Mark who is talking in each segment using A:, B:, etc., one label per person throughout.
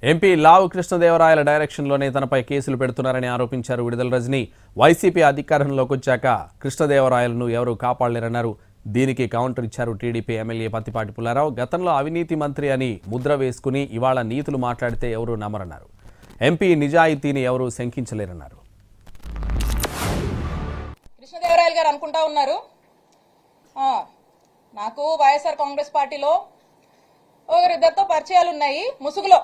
A: MP లావు కృష్ణదేవరాయల డైరెక్షన్లోనే తనపై కేసులు పెడుతున్నారని ఆరోపించారు విడుదల రజని. వైసీపీ అధికారంలోకి వచ్చాక కృష్ణదేవరాయలను ఎవరూ కాపాడలేరన్నారు. దీనికి కౌంటర్ ఇచ్చారు టీడీపీ ఎమ్మెల్యే పత్తిపాటి పుల్లారావు. గతంలో అవినీతి మంత్రి అని ముద్ర వేసుకుని ఇవాళ నీతులు మాట్లాడితే ఎవరూ నమ్మరన్నారు. ఎంపీ నిజాయితీని ఎవరూ శంకించలేరన్నారు.
B: కృష్ణదేవరాయలు గారు అనుకుంటా ఉన్నారు, నాకు వైఎస్ఆర్ కాంగ్రెస్ పార్టీలో ఒకరిద్దరితో పరిచయాలు ఉన్నాయి, ముసుగులో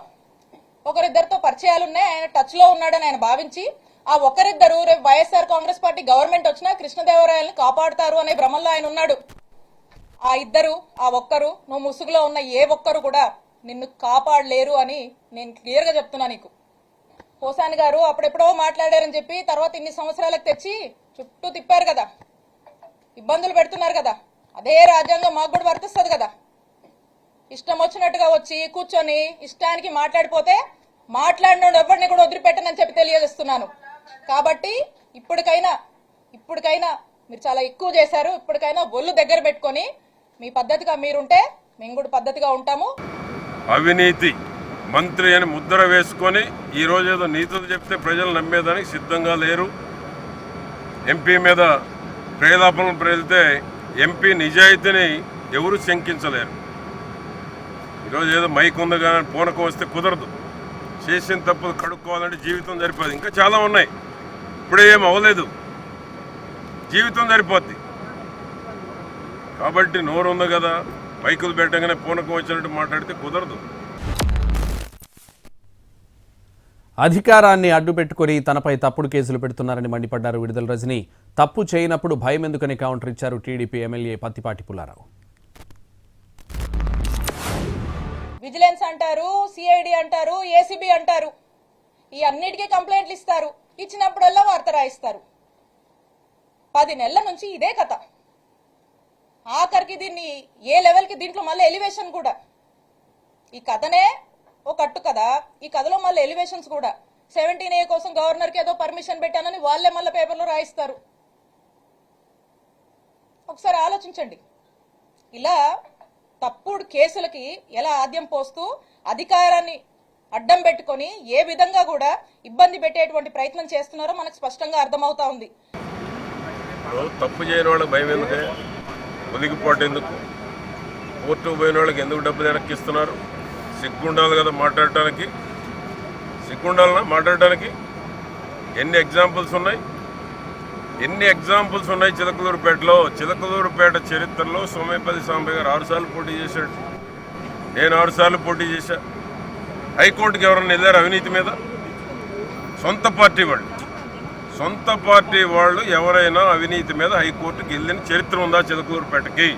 B: ఒకరిద్దరితో పరిచయాలు ఉన్నాయి, ఆయన టచ్ లో ఉన్నాడని ఆయన భావించి ఆ ఒకరిద్దరు రేపు వైఎస్ఆర్ కాంగ్రెస్ పార్టీ గవర్నమెంట్ వచ్చినా కృష్ణదేవరాయలను కాపాడుతారు అనే భ్రమంలో ఆయన ఉన్నాడు. ఆ ఇద్దరు, ఆ ఒక్కరు, నువ్వు ముసుగులో ఉన్న ఏ ఒక్కరు కూడా నిన్ను కాపాడలేరు అని నేను క్లియర్ గా చెప్తున్నా. నీకు పోసాని గారు అప్పుడెప్పుడో మాట్లాడారని చెప్పి తర్వాత ఇన్ని సంవత్సరాలకు తెచ్చి చుట్టూ తిప్పారు కదా, ఇబ్బందులు పెడుతున్నారు కదా. అదే రాజ్యాంగం మాకు కూడా వర్తిస్తుంది కదా. ఇష్టం వచ్చినట్టుగా వచ్చి కూర్చొని ఇష్టానికి మాట్లాడిపోతే మాట్లాడినోడు ఎవరిని కూడా వదిలిపెట్టనని చెప్పి తెలియజేస్తున్నాను. కాబట్టి ఇప్పటికైనా మీరు చాలా ఎక్కువ చేశారు. ఇప్పటికైనా ఒళ్ళు దగ్గర పెట్టుకొని మీ పద్ధతిగా మీరుంటే మేము కూడా పద్ధతిగా ఉంటాము.
C: అవినీతి మంత్రి అని ముద్ర వేసుకొని ఈరోజు ఏదో నీతులు చెప్తే ప్రజలు నమ్మేదానికి సిద్ధంగా లేరు. ఎంపీ మీద ప్రేలాపనలు ప్రేలితే ఎంపీ నిజాయితీని ఎవరు శంకించలేరు. ఈరోజు ఏదో మైక్ ఉంది కానీ పూనకం వస్తే కుదరదు. చేసిన తప్పులు కడుక్కోవాలంటే జీవితం సరిపోదు. ఇంకా చాలా ఉన్నాయి, ఇప్పుడే ఏం అవ్వలేదు, జీవితం సరిపోద్ది. కాబట్టి నోరు ఉంది కదా, మైకులు పెట్టగానే పూనకం వచ్చినట్టు మాట్లాడితే కుదరదు.
A: అధికారాన్ని అడ్డుపెట్టుకుని తనపై తప్పుడు కేసులు పెడుతున్నారని మండిపడ్డారు విడుదల రజని. తప్పు చేయనప్పుడు భయం ఎందుకని కౌంటర్ ఇచ్చారు TDP MLA Pattipati Pullarao.
B: Vigilance అంటారు, సిఐడి అంటారు, ఏసీబీ అంటారు, ఈ అన్నిటికీ కంప్లైంట్లు ఇస్తారు. ఇచ్చినప్పుడల్లా వార్త రాయిస్తారు. 10 నెలల నుంచి ఇదే కథ. ఆఖరికి దీన్ని ఏ లెవెల్కి దీంట్లో మళ్ళీ ఎలివేషన్ కూడా. ఈ కథనే ఓ కట్టు కదా, ఈ కథలో మళ్ళీ ఎలివేషన్స్ కూడా. 17A కోసం గవర్నర్కి ఏదో పర్మిషన్ పెట్టానని వాళ్ళే మళ్ళీ పేపర్లో రాయిస్తారు. ఒకసారి ఆలోచించండి. ఇలా తప్పుడు కేసులకి ఎలా ఆద్యం పోస్తూ అధికారాన్ని అడ్డం పెట్టుకొని ఏ విధంగా కూడా ఇబ్బంది పెట్టేటువంటి ప్రయత్నం చేస్తున్నారో మనకు స్పష్టంగా అర్థమవుతా ఉంది.
C: తప్పు చేయని వాళ్ళకి భయం ఎందుకే, ఒలిగిపోటు ఎందుకు, కోర్టుకు పోయిన వాళ్ళకి ఎందుకు డబ్బులు వెనక్కిస్తున్నారు? సిగ్గుండాలి కదా మాట్లాడటానికి. సిగ్గుండాలన్నా మాట్లాడటానికి? ఎన్ని ఎగ్జాంపుల్స్ ఉన్నాయి చిలకలూరుపేట చరిత్రలో సోమేపల్లి సాంబయ్య గారు 6 సార్లు పోటీ చేశాడు. నేను 6 సార్లు పోటీ చేశా. హైకోర్టుకి ఎవరన్నా వెళ్ళారు అవినీతి మీద? సొంత పార్టీ వాళ్ళు ఎవరైనా అవినీతి మీద హైకోర్టుకి వెళ్ళిన చరిత్ర ఉందా చిలకలూరుపేటకి?